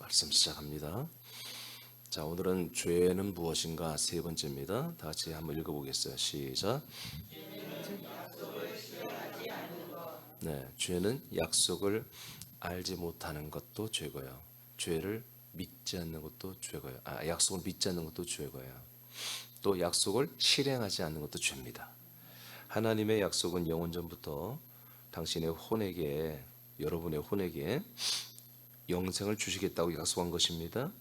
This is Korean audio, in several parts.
말씀 시작합니다. 자, 오늘은 죄는 무엇인가 세 번째입니다. 다 같이 한번 읽어보겠어요. 시작. 네, 죄는 약속을 알지 못하는 것도 죄고요. 죄를 믿지 않는 것도 죄고요. 약속을 믿지 않는 것도 죄고요. 또 약속을 실행하지 않는 것도 죄입니다. 하나님의 약속은 영원 전부터 당신의 혼에게, 여러분의 혼에게 영생을 주시겠다고 약속한 것입니다.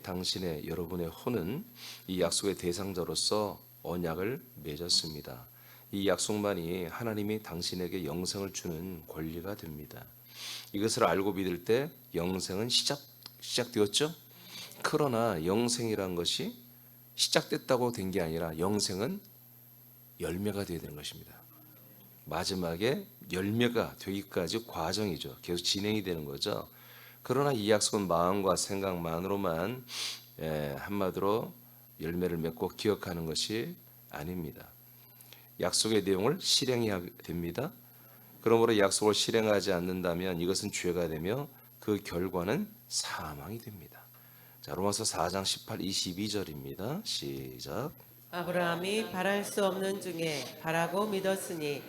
당신의 여러분의 혼은 이 약속의 대상자로서 언약을 맺었습니다. 이 약속만이 하나님이 당신에게 영생을 주는 권리가 됩니다. 이것을 알고 믿을 때 영생은 시작되었죠. 그러나 영생이란 것이 시작됐다고 된 게 아니라 영생은 열매가 되어야 되는 것입니다. 마지막에 열매가 되기까지 과정이죠. 계속 진행이 되는 거죠. 그러나 이 약속은 마음과 생각만으로만 한마디로 열매를 맺고 기억하는 것이 아닙니다. 약속의 내용을 실행해야 됩니다. 그러므로 약속을 실행하지 않는다면 이것은 죄가 되며 그 결과는 사망이 됩니다. 자, 로마서 4장 18, 22절입니다. 시작. 아브라함이 바랄 수 없는 중에 바라고 믿었으니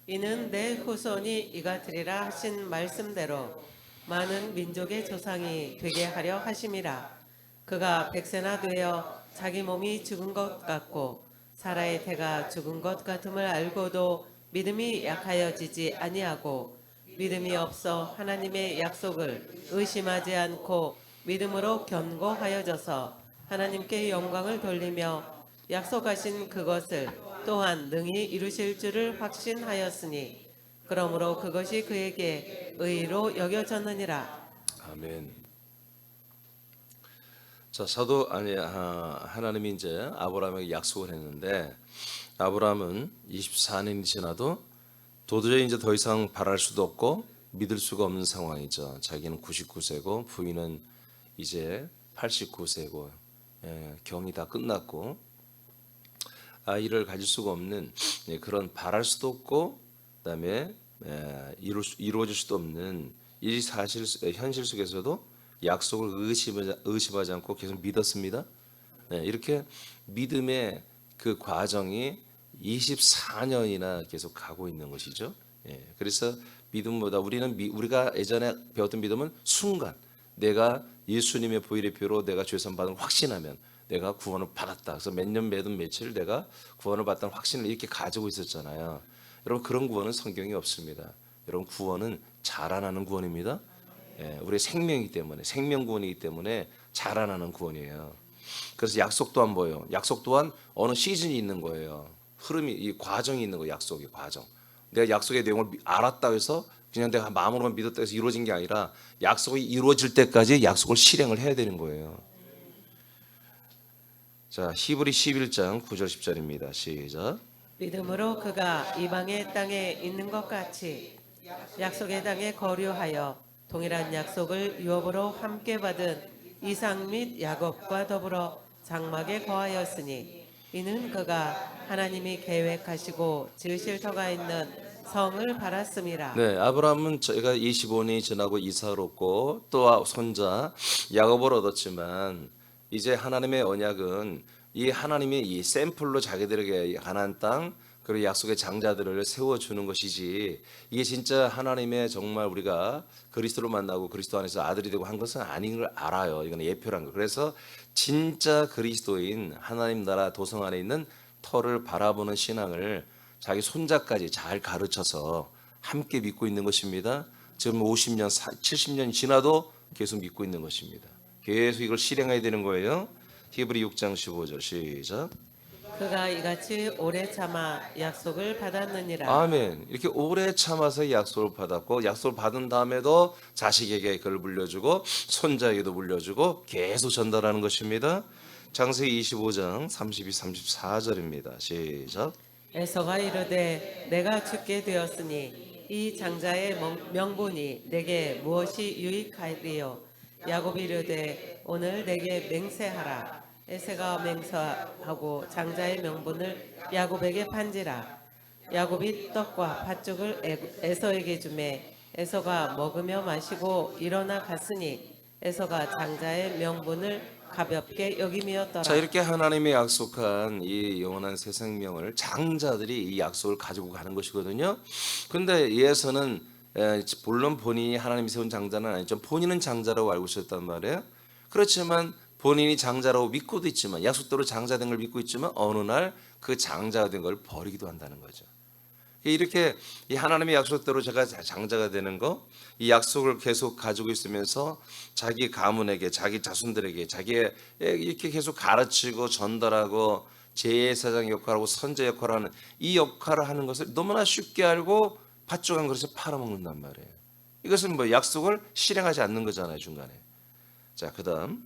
이는 내 후손이 이가 되리라 하신 말씀대로 많은 민족의 조상이 되게 하려 하심이라. 그가 백세나 되어 자기 몸이 죽은 것 같고 사라의 태가 죽은 것 같음을 알고도 믿음이 약하여지지 아니하고 믿음이 없어 하나님의 약속을 의심하지 않고 믿음으로 견고하여져서 하나님께 영광을 돌리며 약속하신 그것을 또한 능히 이루실 줄을 확신하였으니 그러므로 그것이 그에게 의로 여겨졌느니라. 아멘. 자, 하나님이 이제 아브라함에게 약속을 했는데 아브라함은 24년이 지나도 도저히 이제 더 이상 바랄 수도 없고 믿을 수가 없는 상황이죠. 자기는 99세고 부인은 이제 89세고 경이 다 끝났고 아이를 가질 수가 없는 그런 바랄 수도 없고 그다음에 이루어질 수도 없는 이 사실 현실 속에서도 약속을 의심하지 않고 계속 믿었습니다. 이렇게 믿음의 그 과정이 24년이나 계속 가고 있는 것이죠. 그래서 믿음보다 우리가 예전에 배웠던 믿음은 순간 내가 예수님의 보혈의 피로 내가 죄 사함 받은 확신하면 내가 구원을 받았다. 그래서 몇 년 매든 며칠 내가 구원을 받다는 확신을 이렇게 가지고 있었잖아요. 여러분 그런 구원은 성경에 없습니다. 여러분 구원은 자라나는 구원입니다. 우리의 생명이기 때문에 생명 구원이기 때문에 자라나는 구원이에요. 그래서 약속 또한 뭐예요? 약속 또한 어느 시즌이 있는 거예요. 흐름이 이 과정이 있는 거예요. 약속의 과정. 내가 약속의 내용을 알았다 해서 그냥 내가 마음으로만 믿었다 해서 이루어진 게 아니라 약속이 이루어질 때까지 약속을 실행을 해야 되는 거예요. 자, 히브리 11장 9절 10절입니다. 시작. 믿음으로 그가 이방의 땅에 있는 것 같이 약속의 땅에 거류하여 동일한 약속을 유업으로 함께 받은 이삭 및 야곱과 더불어 장막에 거하였으니 이는 그가 하나님이 계획하시고 지으실 터가 있는 성을 바랐음이라. 네, 아브라함은 저희가 25년이 지나고 이삭을 얻고 또 손자 야곱을 얻었지만 이제 하나님의 언약은 이 하나님이 이 샘플로 자기들에게 가나안 땅 그리고 약속의 장자들을 세워주는 것이지 이게 진짜 하나님의 정말 우리가 그리스도로 만나고 그리스도 안에서 아들이 되고 한 것은 아닌 걸 알아요. 이건 예표란 거. 그래서 진짜 그리스도인 하나님 나라 도성 안에 있는 터를 바라보는 신앙을 자기 손자까지 잘 가르쳐서 함께 믿고 있는 것입니다. 지금 50년, 70년 지나도 계속 믿고 있는 것입니다. 계속 이걸 실행해야 되는 거예요. 히브리 6장 15절 시작. 그가 이같이 오래 참아 약속을 받았느니라. 아멘. 이렇게 오래 참아서 약속을 받았고 약속을 받은 다음에도 자식에게 그걸 물려주고 손자에게도 물려주고 계속 전달하는 것입니다. 창세기 25장 32, 34절입니다. 시작. 에서가 이르되 내가 죽게 되었으니 이 장자의 명분이 내게 무엇이 유익하리요. 야곱이 이르되 오늘 내게 맹세하라. 에서가 맹세하고 장자의 명분을 야곱에게 판지라. 야곱이 떡과 팥죽을 에서에게 주매 에서가 먹으며 마시고 일어나 갔으니 에서가 장자의 명분을 가볍게 여김이었더라. 자, 이렇게 하나님이 약속한 이 영원한 새 생명을 장자들이 이 약속을 가지고 가는 것이거든요. 근데 예서는 물론 본인이 하나님이 세운 장자는 아니죠. 본인은 장자라고 알고 있었단 말이에요. 그렇지만 본인이 장자라고 믿고도 있지만 약속대로 장자 된 걸 믿고 있지만 어느 날 그 장자가 된 걸 버리기도 한다는 거죠. 이렇게 이 하나님의 약속대로 제가 장자가 되는 거, 이 약속을 계속 가지고 있으면서 자기 가문에게, 자기 자손들에게, 자기의 이렇게 계속 가르치고 전달하고 제사장 역할하고 선제 역할을 하는 이 역할을 하는 것을 너무나 쉽게 알고 팥죽 한 그릇에 팔아먹는단 말이에요. 이것은 뭐 약속을 실행하지 않는 거잖아요, 중간에. 자, 그다음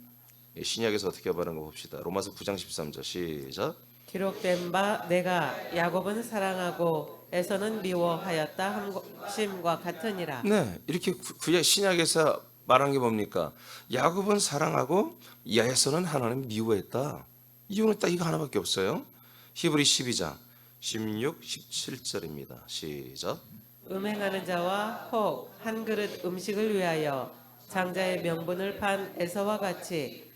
신약에서 어떻게 말하는 거 봅시다. 로마서 9장 13절 시작. 기록된 바 내가 야곱은 사랑하고 에서는 미워하였다 함심과 같으니라. 네, 이렇게 구약 신약에서 말한 게 뭡니까? 야곱은 사랑하고 에서는 하나님 미워했다. 이유는 딱 이거 하나밖에 없어요. 히브리 12장 16, 17절입니다. 시작. 음행하는 자와 혹 한 그릇 음식을 위하여 장자의 명분을 판 에서와 같이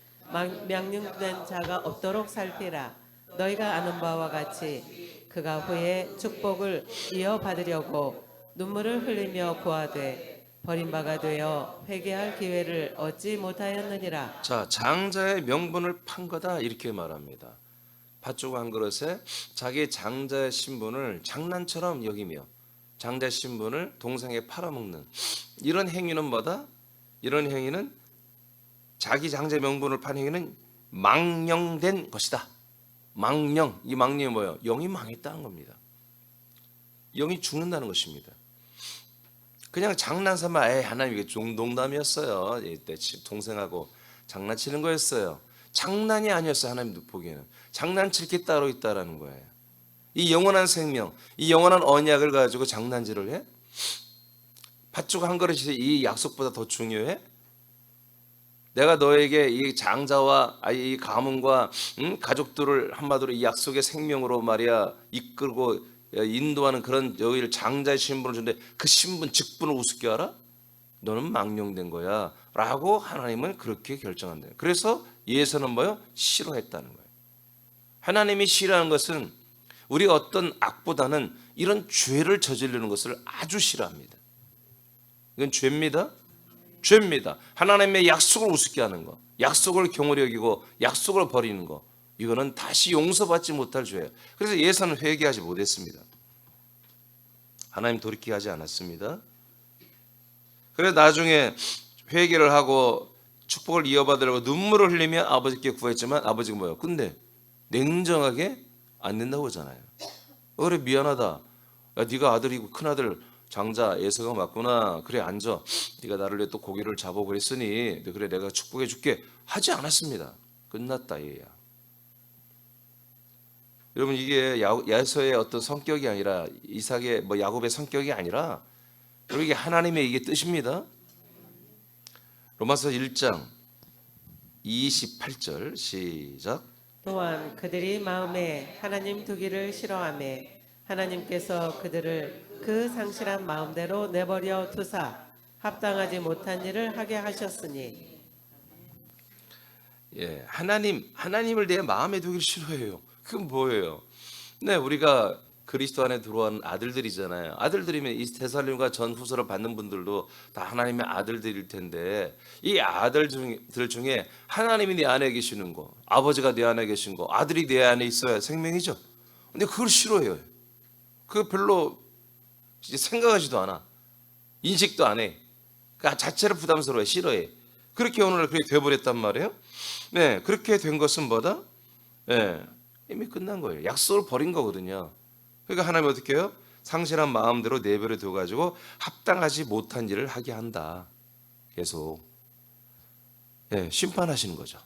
명령된 자가 없도록 살피라. 너희가 아는 바와 같이 그가 후에 축복을 이어받으려고 눈물을 흘리며 구하되 버림바가 되어 회개할 기회를 얻지 못하였느니라. 자, 장자의 명분을 판 거다 이렇게 말합니다. 팥죽 한 그릇에 자기 장자의 신분을 장난처럼 여기며 장자 신분을 동생에 팔아먹는 이런 행위는 뭐다? 이런 행위는 자기 장자 명분을 판 행위는 망령된 것이다. 망령, 이 망령이 뭐예요? 영이 망했다는 겁니다. 영이 죽는다는 것입니다. 그냥 장난삼아 하나님 이게 농담이었어요. 이때 동생하고 장난치는 거였어요. 장난이 아니었어요. 하나님 보기에는 장난칠 게 따로 있다라는 거예요. 이 영원한 생명, 이 영원한 언약을 가지고 장난질을 해? 팥죽 한 그릇이 이 약속보다 더 중요해? 내가 너에게 이 장자와 이 가문과 가족들을 한마디로 이 약속의 생명으로 말이야 이끌고 인도하는 그런 여기를 장자의 신분을 주는데 그 신분 직분을 우습게 알아? 너는 망령된 거야 라고 하나님은 그렇게 결정한대요. 그래서 예서는 뭐요? 싫어했다는 거예요. 하나님이 싫어하는 것은 우리가 어떤 악보다는 이런 죄를 저지르는 것을 아주 싫어합니다. 이건 죄입니다. 죄입니다. 하나님의 약속을 우습게 하는 거, 약속을 경홀히 여기고 약속을 버리는 거, 이거는 다시 용서받지 못할 죄예요. 그래서 예서는 회개하지 못했습니다. 하나님 돌이키게 하지 않았습니다. 그래서 나중에 회개를 하고 축복을 이어받으려고 눈물을 흘리며 아버지께 구했지만 아버지가 뭐예요? 근데 냉정하게 안 된다고 하잖아요. 그래 미안하다. 야, 네가 아들이고 큰아들 장자 예서가 맞구나. 그래 앉아. 네가 나를 위해 또 고기를 잡아 그랬으니 그래 내가 축복해 줄게. 하지 않았습니다. 끝났다 얘야. 여러분 이게 야서의 어떤 성격이 아니라 이삭의 야곱의 성격이 아니라 여러분 이게 하나님의 이게 뜻입니다. 로마서 1장 28절 시작. 또한 그들이 마음에 하나님 두기를 싫어하며 하나님께서 그들을 그 상실한 마음대로 내버려 두사 합당하지 못한 일을 하게 하셨으니. 예, 하나님을 내 마음에 두기를 싫어해요. 그건 뭐예요? 네, 우리가 그리스도 안에 들어온 아들들이잖아요. 아들들이면 이 데살로니가 전 후서를 받는 분들도 다 하나님의 아들들일 텐데 이 아들들 중에 하나님이 내 안에 계시는 거, 아버지가 내 안에 계신 거, 아들이 내 안에 있어야 생명이죠. 근데 그걸 싫어해요. 그거 별로 생각하지도 않아. 인식도 안 해. 그 자체를 부담스러워해, 싫어해. 그렇게 오늘 그렇게 돼버렸단 말이에요. 네, 그렇게 된 것은 뭐다? 네, 이미 끝난 거예요. 약속을 버린 거거든요. 그러니까 하나님 어떻게 해요? 상실한 마음대로 내버려 둬가지고 합당하지 못한 일을 하게 한다. 계속 네, 심판하시는 거죠.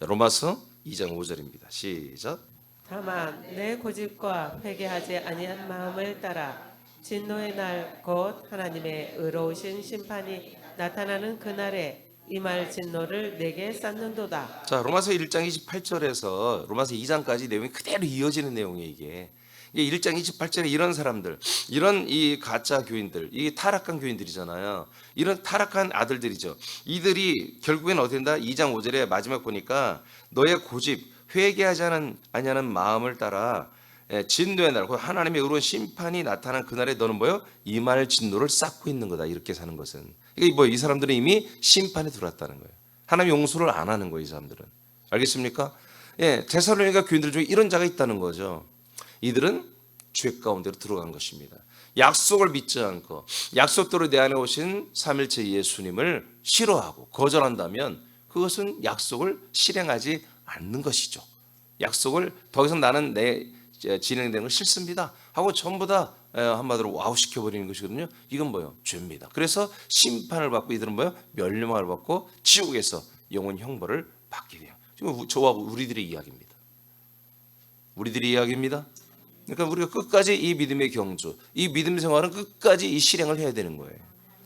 로마서 2장 5절입니다. 시작. 다만 내 고집과 회개하지 아니한 마음을 따라 진노의 날 곧 하나님의 의로우신 심판이 나타나는 그날에 임할 진노를 내게 쌓는도다. 자, 로마서 1장 28절에서 로마서 2장까지 내용이 그대로 이어지는 내용이에요. 이게 이게 1장 28절에 이런 사람들, 이런 이 가짜 교인들, 이 타락한 교인들이잖아요. 이런 타락한 아들들이죠. 이들이 결국엔 어디 된다? 2장 5절에 마지막 보니까 너의 고집, 회개하지 아니하는 마음을 따라 진노의 날, 하나님의 의로운 심판이 나타난 그날에 너는 뭐요? 임할 진노를 쌓고 있는 거다. 이렇게 사는 것은. 이게 뭐 이 사람들은 이미 심판에 들어왔다는 거예요. 하나님 용서를 안 하는 거예요, 이 사람들은. 알겠습니까? 예, 데살로니가 교인들 중에 이런 자가 있다는 거죠. 이들은 죄 가운데로 들어간 것입니다. 약속을 믿지 않고 약속대로 내 안에 오신 삼일체 예수님을 싫어하고 거절한다면 그것은 약속을 실행하지 않는 것이죠. 약속을 더 이상 나는 내 진행되는 걸 싫습니다 하고 전부 다 한마디로 와우 시켜버리는 것이거든요. 이건 뭐예요? 죄입니다. 그래서 심판을 받고 이들은 뭐예요? 멸망을 받고 지옥에서 영원 형벌을 받게 돼요. 지금 저와 우리들의 이야기입니다. 우리들의 이야기입니다. 그러니까 우리가 끝까지 이 믿음의 경주, 이 믿음 생활은 끝까지 이 실행을 해야 되는 거예요.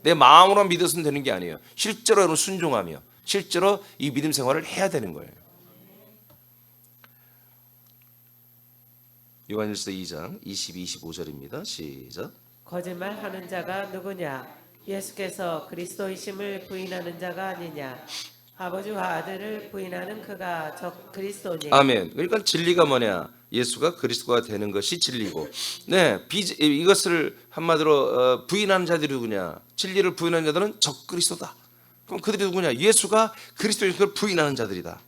내 마음으로 믿어서는 되는 게 아니에요. 실제로 순종하며 실제로 이 믿음 생활을 해야 되는 거예요. 요한일서 2장 22, 25절입니다. 시작. 거짓말하는 자가 누구냐? 예수께서 그리스도이심을 부인하는 자가 아니냐? 아버지와 아들을 부인하는 그가 적 그리스도니. 아멘. 그러니까 진리가 뭐냐? 예수가 그리스도가 되는 것이 진리고, 이것을 한마디로 부인하는 자들이 누구냐? 진리를 부인하는 자들은 적 그리스도다. 그럼 그들이 누구냐? 예수가 그리스도인 걸 부인하는 자들이다.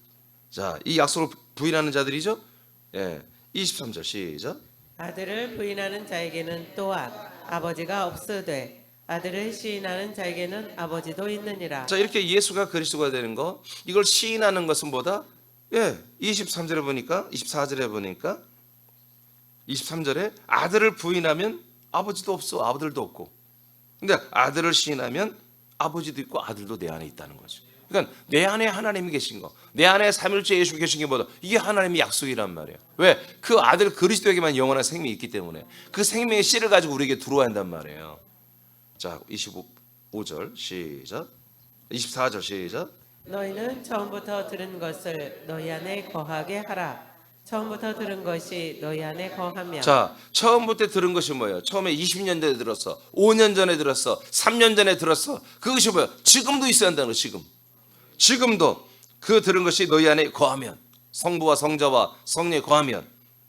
자, 이 약속을 부인하는 자들이죠. 예, 23절 시작. 아들을 부인하는 자에게는 또한 아버지가 없으되 아들을 시인하는 자에게는 아버지도 있느니라. 자, 이렇게 예수가 그리스도가 되는 거, 이걸 시인하는 것은 뭐다? 예, 23절에 보니까, 24절에 보니까, 23절에 아들을 부인하면 아버지도 없어, 아들도 없고. 근데 아들을 시인하면 아버지도 있고 아들도 내 안에 있다는 거죠. 그러니까 내 안에 하나님이 계신 거, 내 안에 삼일째 예수 계신 게 뭐다? 이게 하나님의 약속이란 말이에요. 왜? 그 아들 그리스도에게만 영원한 생명이 있기 때문에 그 생명의 씨를 가지고 우리에게 들어와야 한단 말이에요. 자, 25절 시작. 24절 시작. 너희는 처음부터 들은 것을 너희 안에 거하게 하라. 처음부터 들은 것이 너희 안에 거하며. 자, 처음부터 들은 것이 뭐예요? 처음에 20년 전에 들었어, 5년 전에 들었어, 3년 전에 들었어. 그것이 뭐예요? 지금도 있어야 한다는 거예요. 지금도 그 들은 것이 너희 안에 거하면, 성부와 성자와 성령이 거하면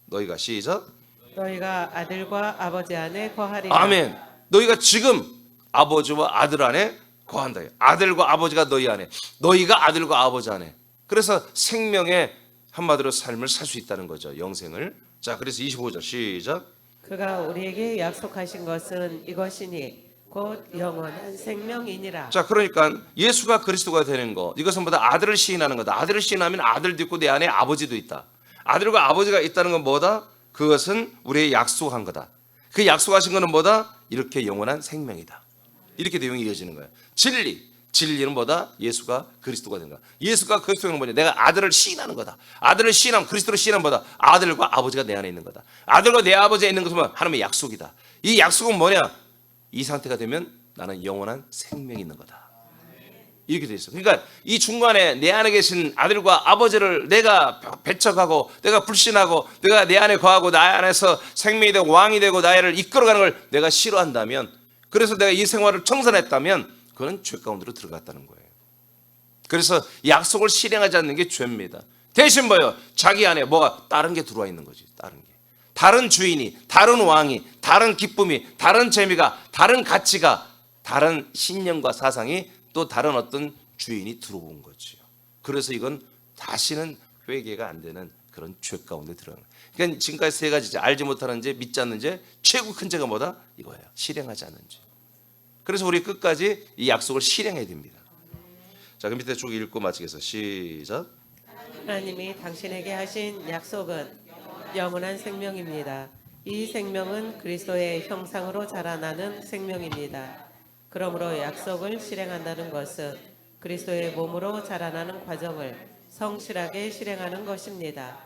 너희가 시작. 너희가 아들과 아버지 안에 거하리라. 아멘. 너희가 지금 아버지와 아들 안에 거한다. 아들과 아버지가 너희 안에, 너희가 아들과 아버지 안에. 그래서 생명의 한마디로 삶을 살 수 있다는 거죠. 영생을. 자, 그래서 25절 시작. 그가 우리에게 약속하신 것은 이것이니 곧 영원한 생명이니라. 자, 그러니까 예수가 그리스도가 되는 거, 이것은 뭐다? 아들을 시인하는 거다. 아들을 시인하면 아들도 있고 내 안에 아버지도 있다. 아들과 아버지가 있다는 건 뭐다? 그것은 우리의 약속한 거다. 그 약속하신 거는 뭐다? 이렇게 영원한 생명이다. 이렇게 내용이 이어지는 거예요. 진리는 뭐다? 예수가 그리스도가 된 거야. 예수가 그리스도는 뭐냐? 내가 아들을 시인하는 거다. 아들을 시인하면, 그리스도를 시인하면 뭐다? 아들과 아버지가 내 안에 있는 거다. 아들과 내 아버지에 있는 것은 하나님의 약속이다. 이 약속은 뭐냐? 이 상태가 되면 나는 영원한 생명이 있는 거다. 이렇게 돼 있어. 그러니까 이 중간에 내 안에 계신 아들과 아버지를 내가 배척하고, 내가 불신하고, 내가 내 안에 거하고 나 안에서 생명이 되고 왕이 되고 나를 이끌어가는 걸 내가 싫어한다면, 그래서 내가 이 생활을 청산했다면 그건 죄 가운데로 들어갔다는 거예요. 그래서 약속을 실행하지 않는 게 죄입니다. 대신 뭐예요? 자기 안에 뭐가 다른 게 들어와 있는 거지. 다른 게, 다른 주인이, 다른 왕이, 다른 기쁨이, 다른 재미가, 다른 가치가, 다른 신념과 사상이, 또 다른 어떤 주인이 들어온 거죠. 그래서 이건 다시는 회개가 안 되는 그런 죄 가운데 들어가는 거예요. 그러니까 지금까지 세 가지, 알지 못하는 죄, 믿지 않는 죄, 최고 큰 죄가 뭐다? 이거예요. 실행하지 않는 죄. 그래서 우리 끝까지 이 약속을 실행해야 됩니다. 자, 그럼 밑에 쭉 읽고 마치겠습니다. 시작. 하나님이 당신에게 하신 약속은 영원한 생명입니다. 이 생명은 그리스도의 형상으로 자라나는 생명입니다. 그러므로 약속을 실행한다는 것은 그리스도의 몸으로 자라나는 과정을 성실하게 실행하는 것입니다.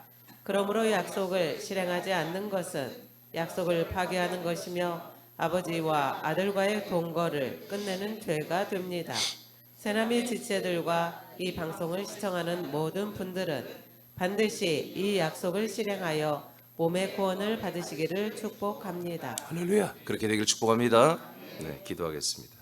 그러므로 약속을 실행하지 않는 것은 약속을 파괴하는 것이며 아버지와 아들과의 동거를 끝내는 죄가 됩니다. 새나미 지체들과 이 방송을 시청하는 모든 분들은 반드시 이 약속을 실행하여 몸의 구원을 받으시기를 축복합니다. 할렐루야. 그렇게 되길 축복합니다. 네, 기도하겠습니다.